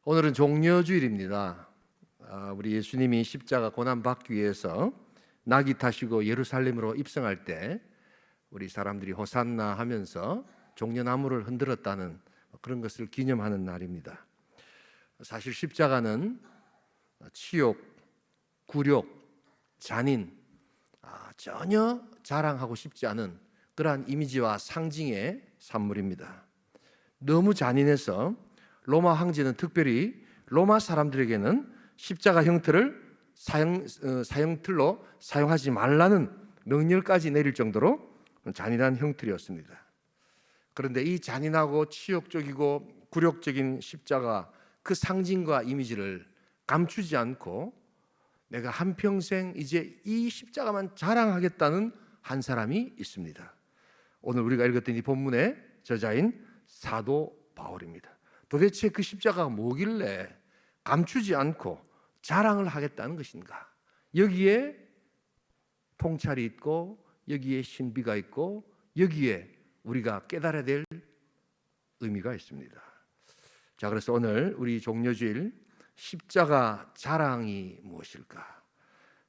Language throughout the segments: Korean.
오늘은 종려주일입니다. 우리 예수님이 십자가 고난 받기 위해서 낙이 타시고 예루살렘으로 입성할 때 우리 사람들이 호산나 하면서 종려나무를 흔들었다는 그런 것을 기념하는 날입니다. 사실 십자가는 치욕, 굴욕, 잔인, 전혀 자랑하고 싶지 않은 그러한 이미지와 상징의 산물입니다. 너무 잔인해서 로마 황제는 특별히 로마 사람들에게는 십자가 형틀을 사형틀로 사용하지 말라는 명령까지 내릴 정도로 잔인한 형틀이었습니다. 그런데 이 잔인하고 치욕적이고 굴욕적인 십자가, 그 상징과 이미지를 감추지 않고 내가 한평생 이제 이 십자가만 자랑하겠다는 한 사람이 있습니다. 오늘 우리가 읽었던 이 본문의 저자인 사도 바울입니다. 도대체 그 십자가가 뭐길래 감추지 않고 자랑을 하겠다는 것인가? 여기에 통찰이 있고, 여기에 신비가 있고, 여기에 우리가 깨달아야 될 의미가 있습니다. 자, 그래서 오늘 우리 종려주일 십자가 자랑이 무엇일까?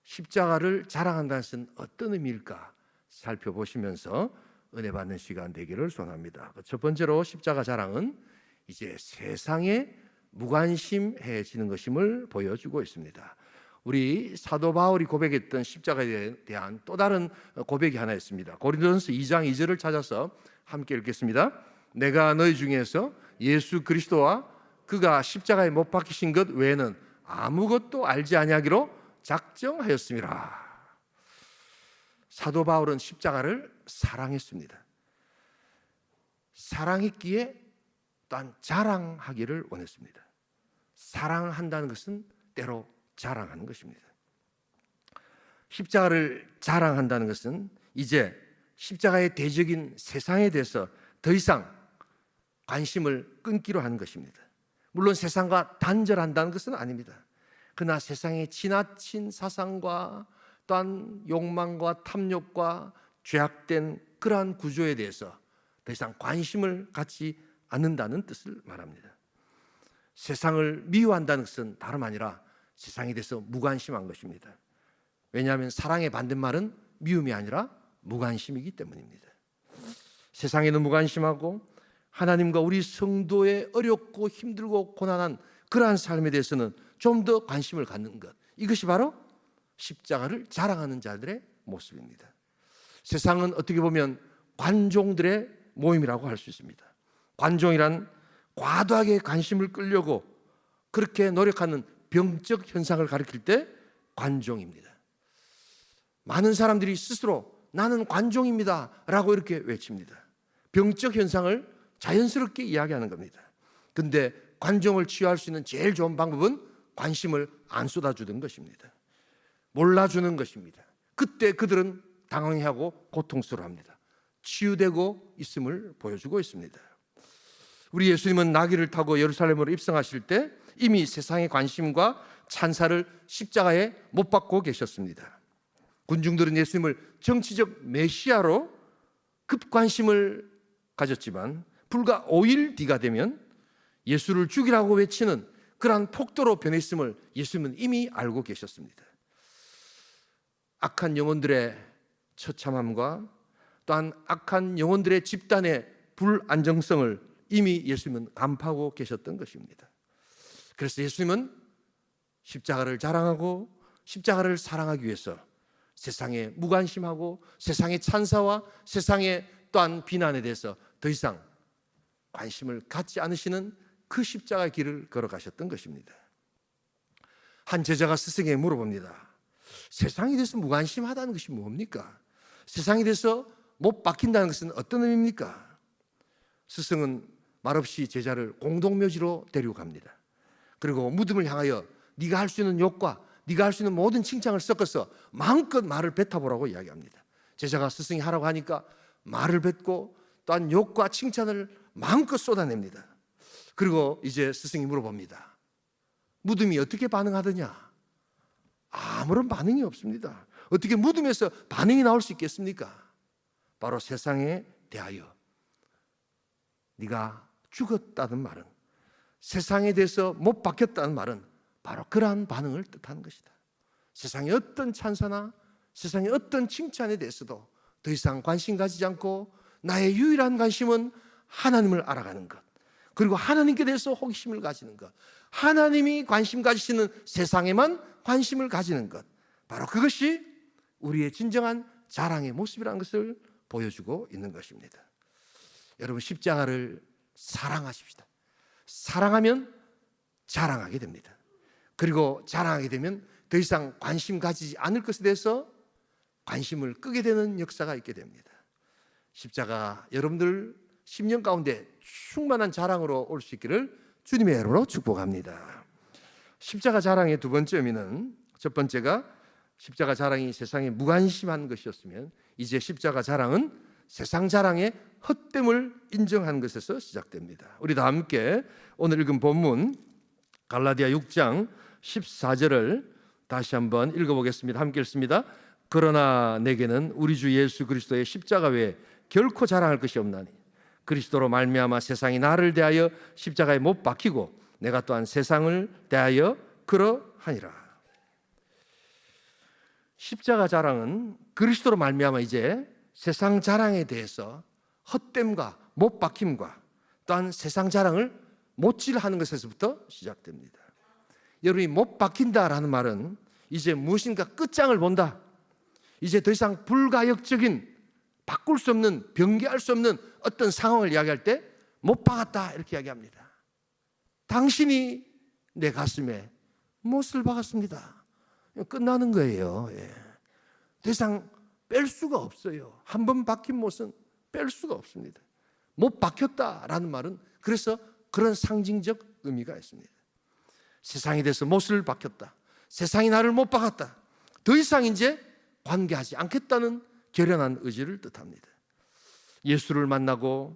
십자가를 자랑한다는 것은 어떤 의미일까? 살펴보시면서 은혜 받는 시간 되기를 소원합니다. 첫 번째로 십자가 자랑은 이제 세상에 무관심해지는 것임을 보여주고 있습니다. 우리 사도 바울이 고백했던 십자가에 대한 또 다른 고백이 하나 있습니다. 고린도전서 2장 2절을 찾아서 함께 읽겠습니다. 내가 너희 중에서 예수 그리스도와 그가 십자가에 못 박히신 것 외에는 아무것도 알지 아니하기로 작정하였습니다. 사도 바울은 십자가를 사랑했습니다. 사랑했기에 또한 자랑하기를 원했습니다. 사랑한다는 것은 때로 자랑하는 것입니다. 십자가를 자랑한다는 것은 이제 십자가의 대적인 세상에 대해서 더 이상 관심을 끊기로 하는 것입니다. 물론 세상과 단절한다는 것은 아닙니다. 그러나 세상의 지나친 사상과 또한 욕망과 탐욕과 죄악된 그러한 구조에 대해서 더 이상 관심을 갖지 않는다는 뜻을 말합니다. 세상을 미워한다는 것은 다름 아니라 세상에 대해서 무관심한 것입니다. 왜냐하면 사랑의 반대말은 미움이 아니라 무관심이기 때문입니다. 세상에는 무관심하고 하나님과 우리 성도의 어렵고 힘들고 고난한 그러한 삶에 대해서는 좀 더 관심을 갖는 것, 이것이 바로 십자가를 자랑하는 자들의 모습입니다. 세상은 어떻게 보면 관종들의 모임이라고 할 수 있습니다. 관종이란 과도하게 관심을 끌려고 그렇게 노력하는 병적 현상을 가리킬 때 관종입니다. 많은 사람들이 스스로 나는 관종입니다 라고 이렇게 외칩니다. 병적 현상을 자연스럽게 이야기하는 겁니다. 근데 관종을 치유할 수 있는 제일 좋은 방법은 관심을 안 쏟아주는 것입니다. 몰라주는 것입니다. 그때 그들은 당황해하고 고통스러워합니다. 치유되고 있음을 보여주고 있습니다. 우리 예수님은 나귀를 타고 예루살렘으로 입성하실 때 이미 세상의 관심과 찬사를 십자가에 못 박고 계셨습니다. 군중들은 예수님을 정치적 메시아로 급관심을 가졌지만 불과 5일 뒤가 되면 예수를 죽이라고 외치는 그러한 폭도로 변했음을 예수님은 이미 알고 계셨습니다. 악한 영혼들의 처참함과 또한 악한 영혼들의 집단의 불안정성을 이미 예수님은 간파하고 계셨던 것입니다. 그래서 예수님은 십자가를 자랑하고 십자가를 사랑하기 위해서 세상에 무관심하고 세상의 찬사와 세상의 또한 비난에 대해서 더 이상 관심을 갖지 않으시는 그 십자가의 길을 걸어가셨던 것입니다. 한 제자가 스승에게 물어봅니다. 세상에 대해서 무관심하다는 것이 뭡니까? 세상에 대해서 못 박힌다는 것은 어떤 의미입니까? 스승은 말없이 제자를 공동묘지로 데리고 갑니다. 그리고 무덤을 향하여 네가 할 수 있는 욕과 네가 할 수 있는 모든 칭찬을 섞어서 마음껏 말을 뱉어보라고 이야기합니다. 제자가 스승이 하라고 하니까 말을 뱉고 또한 욕과 칭찬을 마음껏 쏟아냅니다. 그리고 이제 스승이 물어봅니다. 무덤이 어떻게 반응하더냐? 아무런 반응이 없습니다. 어떻게 무덤에서 반응이 나올 수 있겠습니까? 바로 세상에 대하여 네가 죽었다는 말은 세상에 대해서 못 바뀌었다는 말은 바로 그러한 반응을 뜻하는 것이다. 세상의 어떤 찬사나 세상의 어떤 칭찬에 대해서도 더 이상 관심 가지지 않고 나의 유일한 관심은 하나님을 알아가는 것, 그리고 하나님께 대해서 호기심을 가지는 것, 하나님이 관심 가지시는 세상에만 관심을 가지는 것, 바로 그것이 우리의 진정한 자랑의 모습이라는 것을 보여주고 있는 것입니다. 여러분, 십자가를 사랑하십시다. 사랑하면 자랑하게 됩니다. 그리고 자랑하게 되면 더 이상 관심 가지지 않을 것에 대해서 관심을 끄게 되는 역사가 있게 됩니다. 십자가 여러분들 10년 가운데 충만한 자랑으로 올 수 있기를 주님의 이름으로 축복합니다. 십자가 자랑의 두 번째 의미는, 첫 번째가 십자가 자랑이 세상에 무관심한 것이었으면, 이제 십자가 자랑은 세상 자랑의 헛됨을 인정하는 것에서 시작됩니다. 우리 다 함께 오늘 읽은 본문 갈라디아 6장 14절을 다시 한번 읽어보겠습니다. 함께 읽습니다. 그러나 내게는 우리 주 예수 그리스도의 십자가 외에 결코 자랑할 것이 없나니 그리스도로 말미암아 세상이 나를 대하여 십자가에 못 박히고 내가 또한 세상을 대하여 그러하니라. 십자가 자랑은 그리스도로 말미암아 이제 세상 자랑에 대해서 헛됨과 못 박힘과 또한 세상 자랑을 못질하는 것에서부터 시작됩니다. 여러분이 못 박힌다라는 말은 이제 무엇인가 끝장을 본다, 이제 더 이상 불가역적인, 바꿀 수 없는, 변개할 수 없는 어떤 상황을 이야기할 때 못 박았다 이렇게 이야기합니다. 당신이 내 가슴에 못을 박았습니다. 끝나는 거예요. 더 이상 뺄 수가 없어요. 한 번 박힌 못은 뺄 수가 없습니다. 못 박혔다라는 말은 그래서 그런 상징적 의미가 있습니다. 세상에 대해서 못을 박혔다, 세상이 나를 못 박았다, 더 이상 이제 관계하지 않겠다는 결연한 의지를 뜻합니다. 예수를 만나고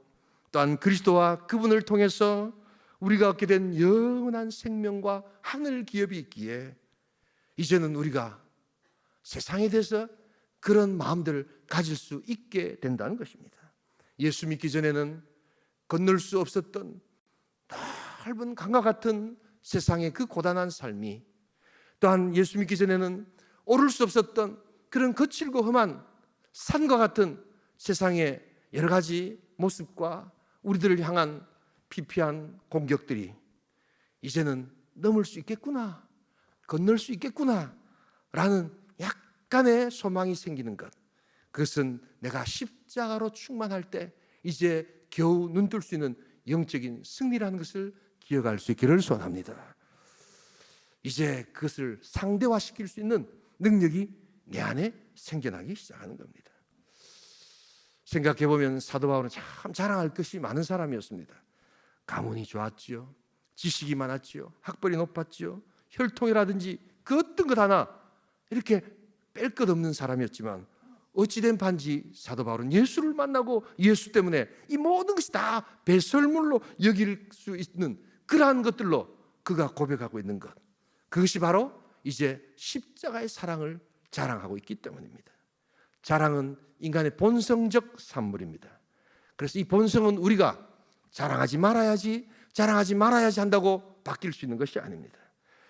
또한 그리스도와 그분을 통해서 우리가 얻게 된 영원한 생명과 하늘 기업이 있기에 이제는 우리가 세상에 대해서 그런 마음들을 가질 수 있게 된다는 것입니다. 예수 믿기 전에는 건널 수 없었던 넓은 강과 같은 세상의 그 고단한 삶이, 또한 예수 믿기 전에는 오를 수 없었던 그런 거칠고 험한 산과 같은 세상의 여러 가지 모습과 우리들을 향한 피폐한 공격들이 이제는 넘을 수 있겠구나, 건널 수 있겠구나 라는 약간의 소망이 생기는 것, 그것은 내가 십자가로 충만할 때 이제 겨우 눈뜰 수 있는 영적인 승리라는 것을 기억할 수 있기를 소원합니다. 이제 그것을 상대화시킬 수 있는 능력이 내 안에 생겨나기 시작하는 겁니다. 생각해보면 사도 바울은 참 자랑할 것이 많은 사람이었습니다. 가문이 좋았지요, 지식이 많았지요, 학벌이 높았지요, 혈통이라든지 그 어떤 것 하나 이렇게 뺄 것 없는 사람이었지만 어찌된 반지 사도 바울은 예수를 만나고 예수 때문에 이 모든 것이 다 배설물로 여길 수 있는 그러한 것들로 그가 고백하고 있는 것, 그것이 바로 이제 십자가의 사랑을 자랑하고 있기 때문입니다. 자랑은 인간의 본성적 산물입니다. 그래서 이 본성은 우리가 자랑하지 말아야지, 자랑하지 말아야지 한다고 바뀔 수 있는 것이 아닙니다.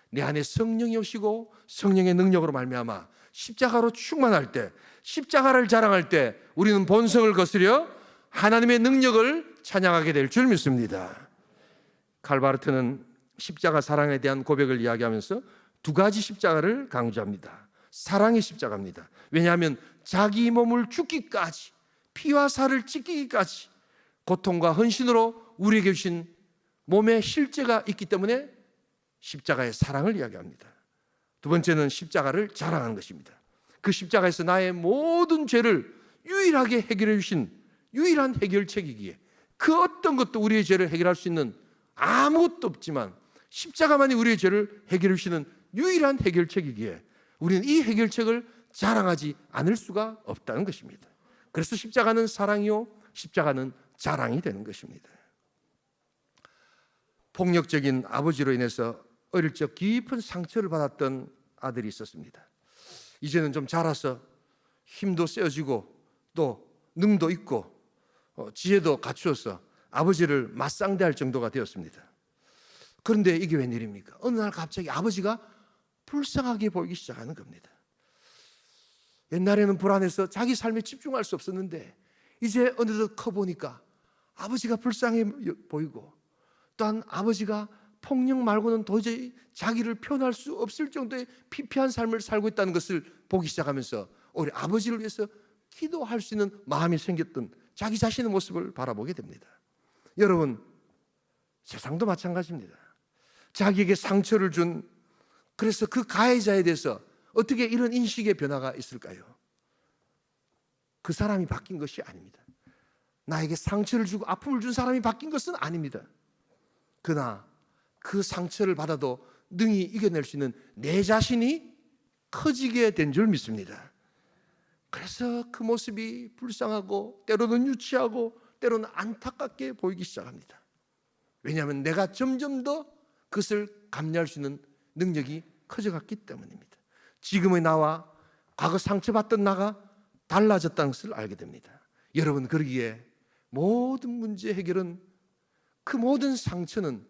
내 안에 성령이 오시고 성령의 능력으로 말미암아 십자가로 충만할 때, 십자가를 자랑할 때 우리는 본성을 거스려 하나님의 능력을 찬양하게 될 줄 믿습니다. 칼바르트는 십자가 사랑에 대한 고백을 이야기하면서 두 가지 십자가를 강조합니다. 사랑의 십자가입니다. 왜냐하면 자기 몸을 죽기까지, 피와 살을 찢기기까지 고통과 헌신으로 우리에게 주신 몸의 실제가 있기 때문에 십자가의 사랑을 이야기합니다. 두 번째는 십자가를 자랑하는 것입니다. 그 십자가에서 나의 모든 죄를 유일하게 해결해 주신 유일한 해결책이기에, 그 어떤 것도 우리의 죄를 해결할 수 있는 아무것도 없지만 십자가만이 우리의 죄를 해결해 주시는 유일한 해결책이기에 우리는 이 해결책을 자랑하지 않을 수가 없다는 것입니다. 그래서 십자가는 사랑이요, 십자가는 자랑이 되는 것입니다. 폭력적인 아버지로 인해서 어릴 적 깊은 상처를 받았던 아들이 있었습니다. 이제는 좀 자라서 힘도 세어지고 또 능도 있고 지혜도 갖추어서 아버지를 맞상대할 정도가 되었습니다. 그런데 이게 웬일입니까? 어느 날 갑자기 아버지가 불쌍하게 보이기 시작하는 겁니다. 옛날에는 불안해서 자기 삶에 집중할 수 없었는데 이제 어느덧 커보니까 아버지가 불쌍해 보이고, 또한 아버지가 폭력 말고는 도저히 자기를 표현할 수 없을 정도의 피폐한 삶을 살고 있다는 것을 보기 시작하면서 우리 아버지를 위해서 기도할 수 있는 마음이 생겼던 자기 자신의 모습을 바라보게 됩니다. 여러분, 세상도 마찬가지입니다. 자기에게 상처를 준, 그래서 그 가해자에 대해서 어떻게 이런 인식의 변화가 있을까요? 그 사람이 바뀐 것이 아닙니다. 나에게 상처를 주고 아픔을 준 사람이 바뀐 것은 아닙니다. 그러나 그 상처를 받아도 능히 이겨낼 수 있는 내 자신이 커지게 된 줄 믿습니다. 그래서 그 모습이 불쌍하고 때로는 유치하고 때로는 안타깝게 보이기 시작합니다. 왜냐하면 내가 점점 더 그것을 감내할 수 있는 능력이 커져갔기 때문입니다. 지금의 나와 과거 상처받던 나가 달라졌다는 것을 알게 됩니다. 여러분, 그러기에 모든 문제 해결은, 그 모든 상처는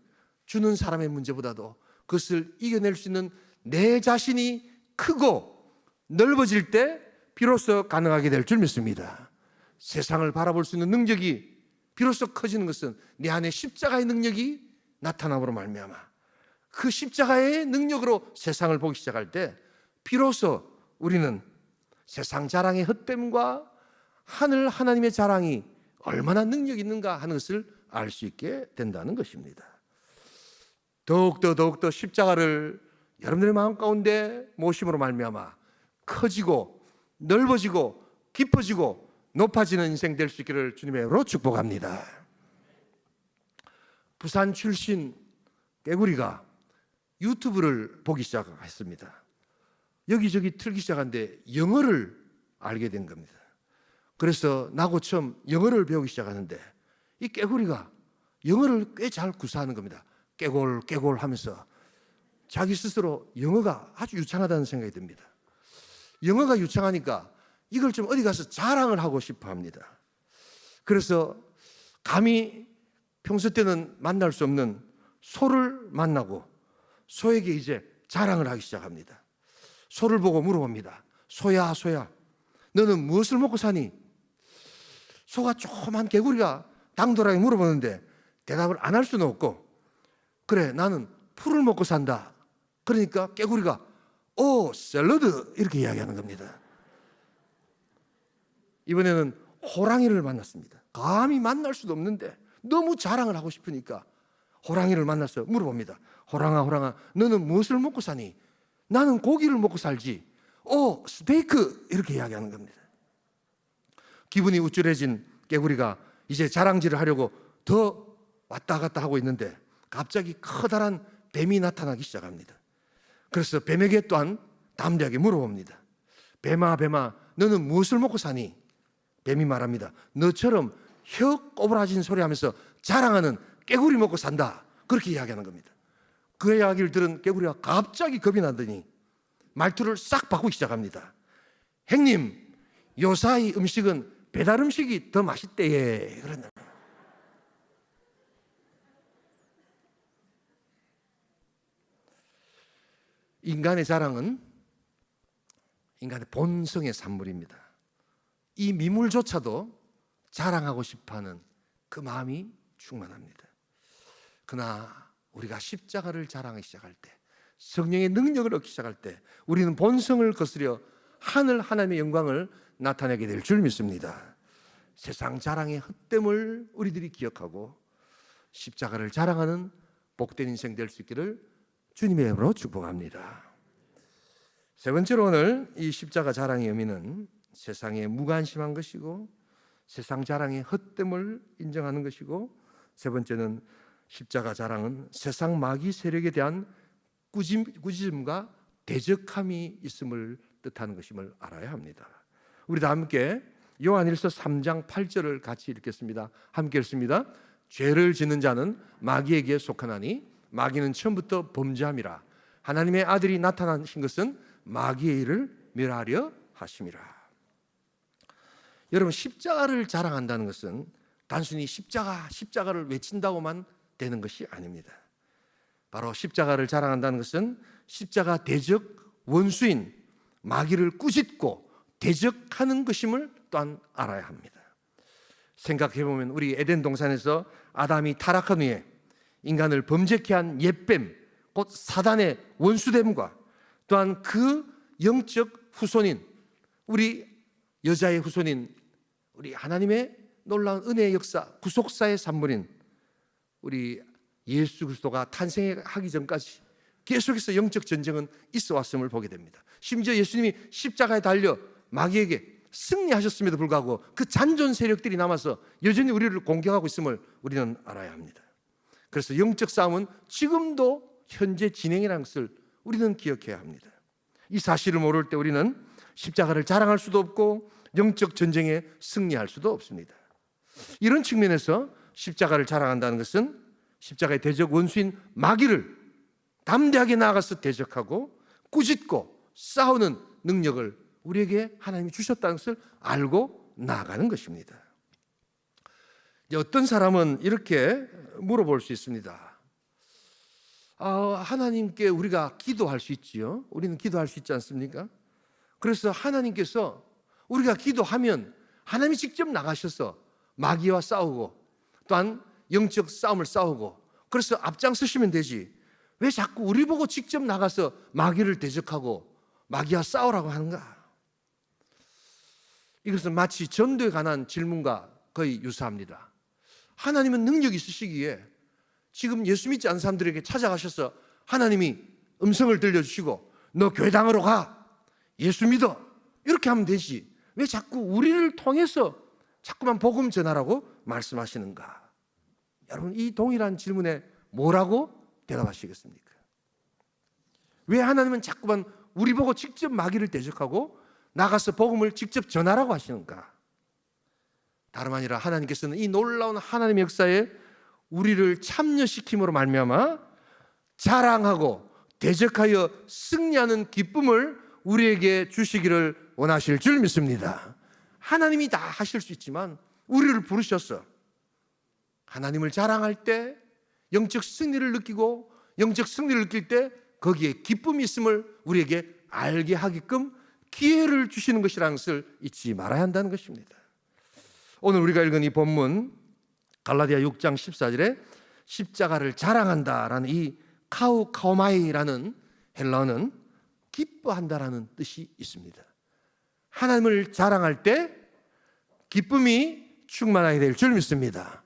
주는 사람의 문제보다도 그것을 이겨낼 수 있는 내 자신이 크고 넓어질 때 비로소 가능하게 될 줄 믿습니다. 세상을 바라볼 수 있는 능력이 비로소 커지는 것은 내 안에 십자가의 능력이 나타남으로 말미암아, 그 십자가의 능력으로 세상을 보기 시작할 때 비로소 우리는 세상 자랑의 헛됨과 하늘 하나님의 자랑이 얼마나 능력이 있는가 하는 것을 알 수 있게 된다는 것입니다. 더욱더 십자가를 여러분들의 마음 가운데 모심으로 말미암아 커지고 넓어지고 깊어지고 높아지는 인생 될 수 있기를 주님의 이름으로 축복합니다. 부산 출신 깨구리가 유튜브를 보기 시작했습니다. 여기저기 틀기 시작한데 영어를 알게 된 겁니다. 그래서 나고 처음 영어를 배우기 시작하는데 이 깨구리가 영어를 꽤 잘 구사하는 겁니다. 깨골 깨골 하면서 자기 스스로 영어가 아주 유창하다는 생각이 듭니다. 영어가 유창하니까 이걸 좀 어디 가서 자랑을 하고 싶어 합니다. 그래서 감히 평소 때는 만날 수 없는 소를 만나고 소에게 이제 자랑을 하기 시작합니다. 소를 보고 물어봅니다. 소야, 소야, 너는 무엇을 먹고 사니? 소가 조그만 개구리가 당돌하게 물어보는데 대답을 안 할 수는 없고, 그래, 나는 풀을 먹고 산다. 그러니까 깨구리가 샐러드, 이렇게 이야기하는 겁니다. 이번에는 호랑이를 만났습니다. 감히 만날 수도 없는데 너무 자랑을 하고 싶으니까 호랑이를 만나서 물어봅니다. 호랑아, 호랑아, 너는 무엇을 먹고 사니? 나는 고기를 먹고 살지. 스테이크, 이렇게 이야기하는 겁니다. 기분이 우쭐해진 깨구리가 이제 자랑질을 하려고 더 왔다 갔다 하고 있는데 갑자기 커다란 뱀이 나타나기 시작합니다. 그래서 뱀에게 또한 담대하게 물어봅니다. 뱀아, 뱀아, 너는 무엇을 먹고 사니? 뱀이 말합니다. 너처럼 혀 꼬부라진 소리 하면서 자랑하는 깨구리 먹고 산다. 그렇게 이야기하는 겁니다. 그 이야기를 들은 깨구리가 갑자기 겁이 나더니 말투를 싹 바꾸기 시작합니다. 형님, 요사이 음식은 배달 음식이 더 맛있대예. 그런다. 인간의 자랑은 인간의 본성의 산물입니다. 이 미물조차도 자랑하고 싶어하는 그 마음이 충만합니다. 그러나 우리가 십자가를 자랑하기 시작할 때, 성령의 능력을 얻기 시작할 때 우리는 본성을 거스려 하늘 하나님의 영광을 나타내게 될 줄 믿습니다. 세상 자랑의 헛됨을 우리들이 기억하고 십자가를 자랑하는 복된 인생 될 수 있기를 주님의 이름으로 축복합니다. 세 번째로 오늘 이 십자가 자랑의 의미는 세상에 무관심한 것이고 세상 자랑의 헛됨을 인정하는 것이고, 세 번째는 십자가 자랑은 세상 마귀 세력에 대한 꾸짖음과 대적함이 있음을 뜻하는 것임을 알아야 합니다. 우리 다 함께 요한일서 3장 8절을 같이 읽겠습니다. 함께 읽습니다. 죄를 짓는 자는 마귀에게 속하나니 마귀는 처음부터 범죄함이라. 하나님의 아들이 나타나신 것은 마귀의 일을 멸하려 하심이라. 여러분, 십자가를 자랑한다는 것은 단순히 십자가를 외친다고만 되는 것이 아닙니다. 바로 십자가를 자랑한다는 것은 십자가 대적 원수인 마귀를 꾸짖고 대적하는 것임을 또한 알아야 합니다. 생각해보면 우리 에덴 동산에서 아담이 타락한 후에 인간을 범죄케 한 옛뱀, 곧 사단의 원수됨과 또한 그 영적 후손인 우리 여자의 후손인 우리 하나님의 놀라운 은혜의 역사, 구속사의 산물인 우리 예수 그리스도가 탄생하기 전까지 계속해서 영적 전쟁은 있어 왔음을 보게 됩니다. 심지어 예수님이 십자가에 달려 마귀에게 승리하셨음에도 불구하고 그 잔존 세력들이 남아서 여전히 우리를 공격하고 있음을 우리는 알아야 합니다. 그래서 영적 싸움은 지금도 현재 진행이라는 것을 우리는 기억해야 합니다. 이 사실을 모를 때 우리는 십자가를 자랑할 수도 없고 영적 전쟁에 승리할 수도 없습니다. 이런 측면에서 십자가를 자랑한다는 것은 십자가의 대적 원수인 마귀를 담대하게 나아가서 대적하고 꾸짖고 싸우는 능력을 우리에게 하나님이 주셨다는 것을 알고 나아가는 것입니다. 어떤 사람은 이렇게 물어볼 수 있습니다. 하나님께 우리가 기도할 수 있지요. 우리는 기도할 수 있지 않습니까? 그래서 하나님께서 우리가 기도하면 하나님이 직접 나가셔서 마귀와 싸우고 또한 영적 싸움을 싸우고 그래서 앞장서시면 되지. 왜 자꾸 우리 보고 직접 나가서 마귀를 대적하고 마귀와 싸우라고 하는가? 이것은 마치 전도에 관한 질문과 거의 유사합니다. 하나님은 능력이 있으시기에 지금 예수 믿지 않는 사람들에게 찾아가셔서 하나님이 음성을 들려주시고 너 교회당으로 가, 예수 믿어, 이렇게 하면 되지. 왜 자꾸 우리를 통해서 자꾸만 복음 전하라고 말씀하시는가? 여러분, 이 동일한 질문에 뭐라고 대답하시겠습니까? 왜 하나님은 자꾸만 우리 보고 직접 마귀를 대적하고 나가서 복음을 직접 전하라고 하시는가? 다름 아니라 하나님께서는 이 놀라운 하나님의 역사에 우리를 참여시킴으로 말미암아 자랑하고 대적하여 승리하는 기쁨을 우리에게 주시기를 원하실 줄 믿습니다. 하나님이 다 하실 수 있지만 우리를 부르셔서 하나님을 자랑할 때 영적 승리를 느끼고 영적 승리를 느낄 때 거기에 기쁨이 있음을 우리에게 알게 하게끔 기회를 주시는 것이라는 것을 잊지 말아야 한다는 것입니다. 오늘 우리가 읽은 이 본문 갈라디아 6장 14절에 십자가를 자랑한다라는 이 카우카오마이라는 헬라어는 기뻐한다라는 뜻이 있습니다. 하나님을 자랑할 때 기쁨이 충만하게 될 줄 믿습니다.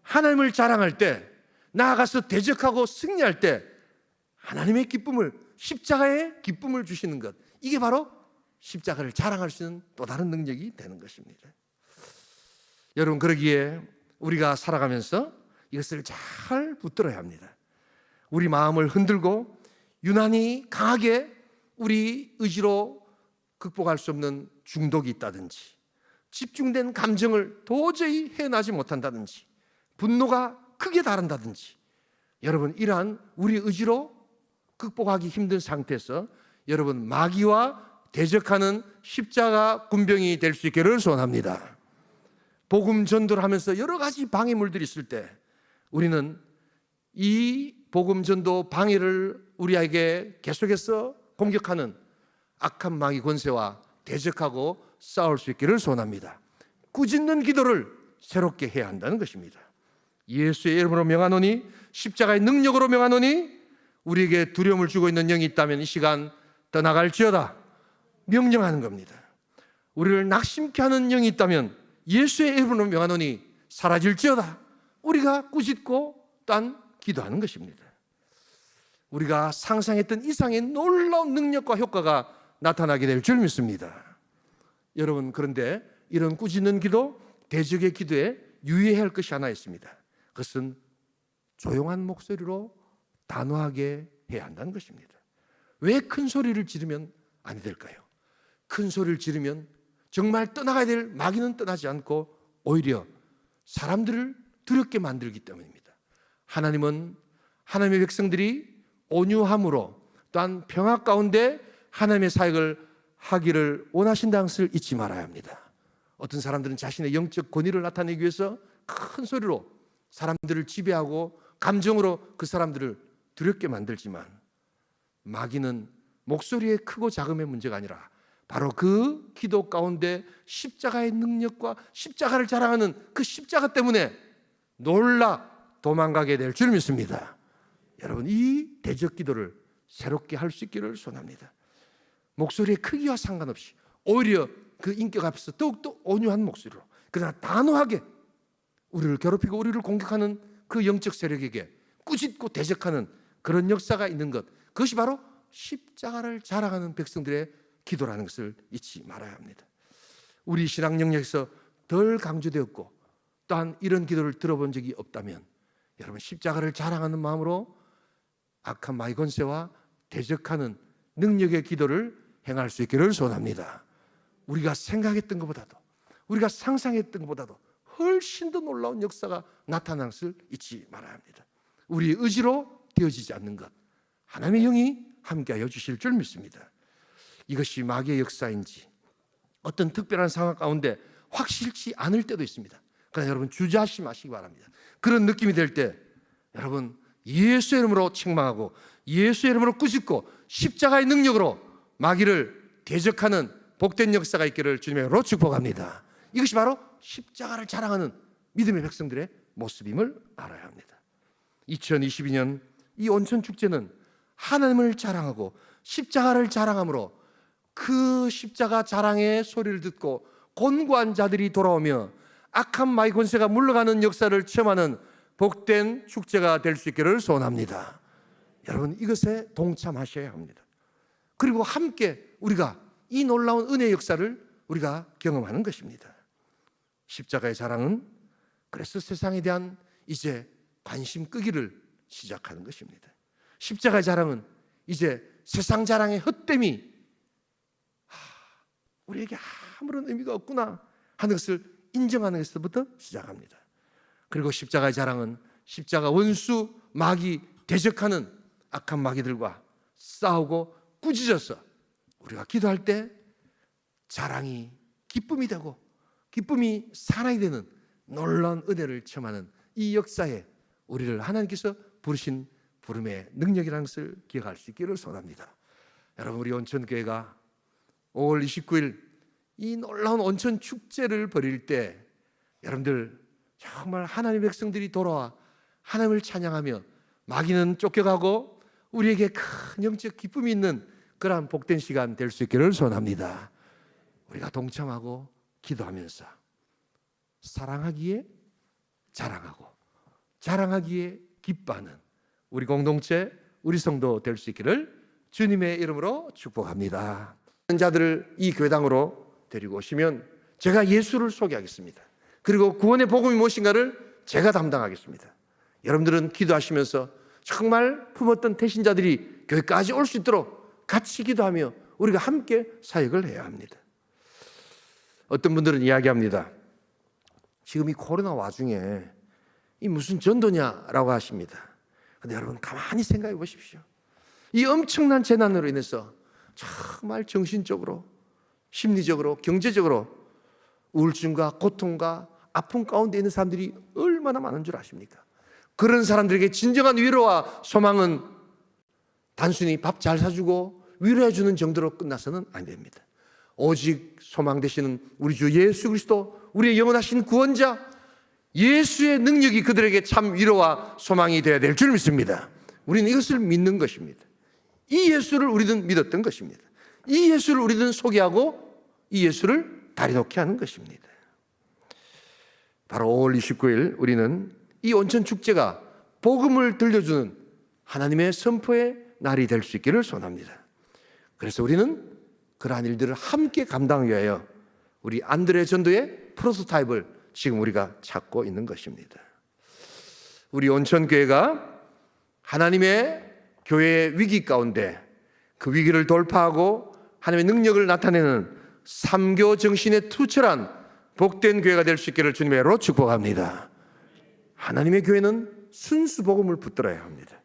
하나님을 자랑할 때 나아가서 대적하고 승리할 때 하나님의 기쁨을, 십자가의 기쁨을 주시는 것, 이게 바로 십자가를 자랑할 수 있는 또 다른 능력이 되는 것입니다. 여러분, 그러기에 우리가 살아가면서 이것을 잘 붙들어야 합니다. 우리 마음을 흔들고 유난히 강하게 우리 의지로 극복할 수 없는 중독이 있다든지, 집중된 감정을 도저히 해나지 못한다든지, 분노가 크게 다른다든지, 여러분, 이러한 우리 의지로 극복하기 힘든 상태에서 여러분 마귀와 대적하는 십자가 군병이 될 수 있기를 소원합니다. 복음 전도를 하면서 여러 가지 방해물들이 있을 때 우리는 이 복음 전도 방해를 우리에게 계속해서 공격하는 악한 마귀 권세와 대적하고 싸울 수 있기를 소원합니다. 꾸짖는 기도를 새롭게 해야 한다는 것입니다. 예수의 이름으로 명하노니, 십자가의 능력으로 명하노니, 우리에게 두려움을 주고 있는 영이 있다면 이 시간 떠나갈지어다 명령하는 겁니다. 우리를 낙심케 하는 영이 있다면 예수의 이름으로 명하노니 사라질지어다 우리가 꾸짖고 또한 기도하는 것입니다. 우리가 상상했던 이상의 놀라운 능력과 효과가 나타나게 될 줄 믿습니다. 여러분, 그런데 이런 꾸짖는 기도, 대적의 기도에 유의해야 할 것이 하나 있습니다. 그것은 조용한 목소리로 단호하게 해야 한다는 것입니다. 왜 큰 소리를 지르면 안 될까요? 큰 소리를 지르면 정말 떠나가야 될 마귀는 떠나지 않고 오히려 사람들을 두렵게 만들기 때문입니다. 하나님은 하나님의 백성들이 온유함으로 또한 평화 가운데 하나님의 사역을 하기를 원하신다는 것을 잊지 말아야 합니다. 어떤 사람들은 자신의 영적 권위를 나타내기 위해서 큰 소리로 사람들을 지배하고 감정으로 그 사람들을 두렵게 만들지만 마귀는 목소리의 크고 작음의 문제가 아니라 바로 그 기도 가운데 십자가의 능력과 십자가를 자랑하는 그 십자가 때문에 놀라 도망가게 될 줄 믿습니다. 여러분, 이 대적 기도를 새롭게 할 수 있기를 소원합니다. 목소리의 크기와 상관없이 오히려 그 인격 앞에서 더욱더 온유한 목소리로, 그러나 단호하게 우리를 괴롭히고 우리를 공격하는 그 영적 세력에게 꾸짖고 대적하는 그런 역사가 있는 것, 그것이 바로 십자가를 자랑하는 백성들의 기도라는 것을 잊지 말아야 합니다. 우리 신앙 영역에서 덜 강조되었고 또한 이런 기도를 들어본 적이 없다면 여러분, 십자가를 자랑하는 마음으로 악한 마귀 권세와 대적하는 능력의 기도를 행할 수 있기를 소원합니다. 우리가 생각했던 것보다도, 우리가 상상했던 것보다도 훨씬 더 놀라운 역사가 나타나는 것을 잊지 말아야 합니다. 우리의 의지로 되어지지 않는 것, 하나님의 영이 함께하여 주실 줄 믿습니다. 이것이 마귀의 역사인지 어떤 특별한 상황 가운데 확실치 않을 때도 있습니다. 그러나 여러분, 주저하지 마시기 바랍니다. 그런 느낌이 될 때 여러분, 예수의 이름으로 책망하고 예수의 이름으로 꾸짖고 십자가의 능력으로 마귀를 대적하는 복된 역사가 있기를 주님의 이름으로 축복합니다. 이것이 바로 십자가를 자랑하는 믿음의 백성들의 모습임을 알아야 합니다. 2022년 이 온천 축제는 하나님을 자랑하고 십자가를 자랑함으로 그 십자가 자랑의 소리를 듣고 곤고한 자들이 돌아오며 악한 마귀 권세가 물러가는 역사를 체험하는 복된 축제가 될 수 있기를 소원합니다. 여러분, 이것에 동참하셔야 합니다. 그리고 함께 우리가 이 놀라운 은혜의 역사를 우리가 경험하는 것입니다. 십자가의 자랑은 그래서 세상에 대한 이제 관심 끄기를 시작하는 것입니다. 십자가의 자랑은 이제 세상 자랑의 헛됨이 우리에게 아무런 의미가 없구나 하는 것을 인정하는 것부터 시작합니다. 그리고 십자가의 자랑은 십자가 원수 마귀 대적하는 악한 마귀들과 싸우고 꾸짖어서 우리가 기도할 때 자랑이 기쁨이 되고 기쁨이 사랑이 되는 놀라운 은혜를 체험하는 이 역사에 우리를 하나님께서 부르신 부름의 능력이라는 것을 기억할 수 있기를 소원합니다. 여러분, 우리 온천교회가 5월 29일 이 놀라운 온천 축제를 벌일 때 여러분들 정말 하나님의 백성들이 돌아와 하나님을 찬양하며 마귀는 쫓겨가고 우리에게 큰 영적 기쁨이 있는 그러한 복된 시간 될 수 있기를 소원합니다. 우리가 동참하고 기도하면서 사랑하기에 자랑하고 자랑하기에 기뻐하는 우리 공동체, 우리 성도 될 수 있기를 주님의 이름으로 축복합니다. 자들을 이 교회당으로 데리고 오시면 제가 예수를 소개하겠습니다. 그리고 구원의 복음이 무엇인가를 제가 담당하겠습니다. 여러분들은 기도하시면서 정말 품었던 태신자들이 교회까지 올 수 있도록 같이 기도하며 우리가 함께 사역을 해야 합니다. 어떤 분들은 이야기합니다. 지금 이 코로나 와중에 이 무슨 전도냐라고 하십니다. 그런데 여러분, 가만히 생각해 보십시오. 이 엄청난 재난으로 인해서 정말 정신적으로, 심리적으로, 경제적으로 우울증과 고통과 아픔 가운데 있는 사람들이 얼마나 많은 줄 아십니까? 그런 사람들에게 진정한 위로와 소망은 단순히 밥 잘 사주고 위로해 주는 정도로 끝나서는 안 됩니다. 오직 소망 되시는 우리 주 예수 그리스도, 우리의 영원하신 구원자 예수의 능력이 그들에게 참 위로와 소망이 되어야 될 줄 믿습니다. 우리는 이것을 믿는 것입니다. 이 예수를 우리는 믿었던 것입니다. 이 예수를 우리는 소개하고 이 예수를 다리 놓게 하는 것입니다. 바로 5월 29일 우리는 이 온천 축제가 복음을 들려주는 하나님의 선포의 날이 될 수 있기를 소원합니다. 그래서 우리는 그러한 일들을 함께 감당하기 위하여 우리 안드레 전도의 프로토타입을 지금 우리가 찾고 있는 것입니다. 우리 온천교회가 하나님의 교회의 위기 가운데 그 위기를 돌파하고 하나님의 능력을 나타내는 삼교 정신에 투철한 복된 교회가 될 수 있기를 주님의 이름으로 축복합니다. 하나님의 교회는 순수 복음을 붙들어야 합니다.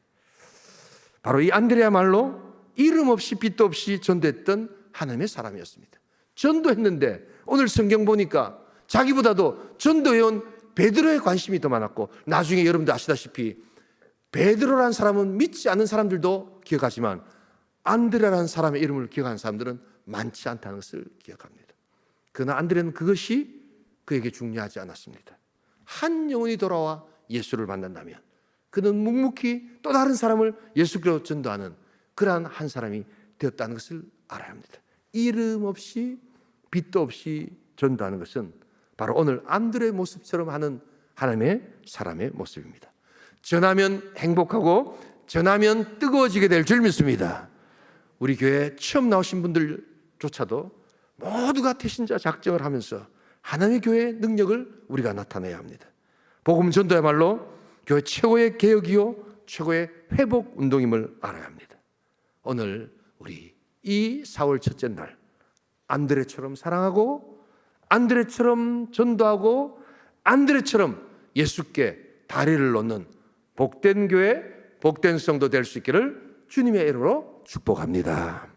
바로 이 안드레야말로 이름 없이 빛도 없이 전도했던 하나님의 사람이었습니다. 전도했는데 오늘 성경 보니까 자기보다도 전도해온 베드로의 관심이 더 많았고, 나중에 여러분도 아시다시피 베드로라는 사람은 믿지 않는 사람들도 기억하지만 안드레라는 사람의 이름을 기억하는 사람들은 많지 않다는 것을 기억합니다. 그러나 안드레는 그것이 그에게 중요하지 않았습니다. 한 영혼이 돌아와 예수를 만난다면 그는 묵묵히 또 다른 사람을 예수께로 전도하는 그러한 한 사람이 되었다는 것을 알아야 합니다. 이름 없이 빛도 없이 전도하는 것은 바로 오늘 안드레의 모습처럼 하는 하나님의 사람의 모습입니다. 전하면 행복하고 전하면 뜨거워지게 될 줄 믿습니다. 우리 교회 처음 나오신 분들조차도 모두가 태신자 작정을 하면서 하나님의 교회의 능력을 우리가 나타내야 합니다. 복음 전도야말로 교회 최고의 개혁이요 최고의 회복 운동임을 알아야 합니다. 오늘 우리 이 4월 첫째 날 안드레처럼 사랑하고 안드레처럼 전도하고 안드레처럼 예수께 다리를 놓는 복된 교회, 복된 성도 될 수 있기를 주님의 이름으로 축복합니다.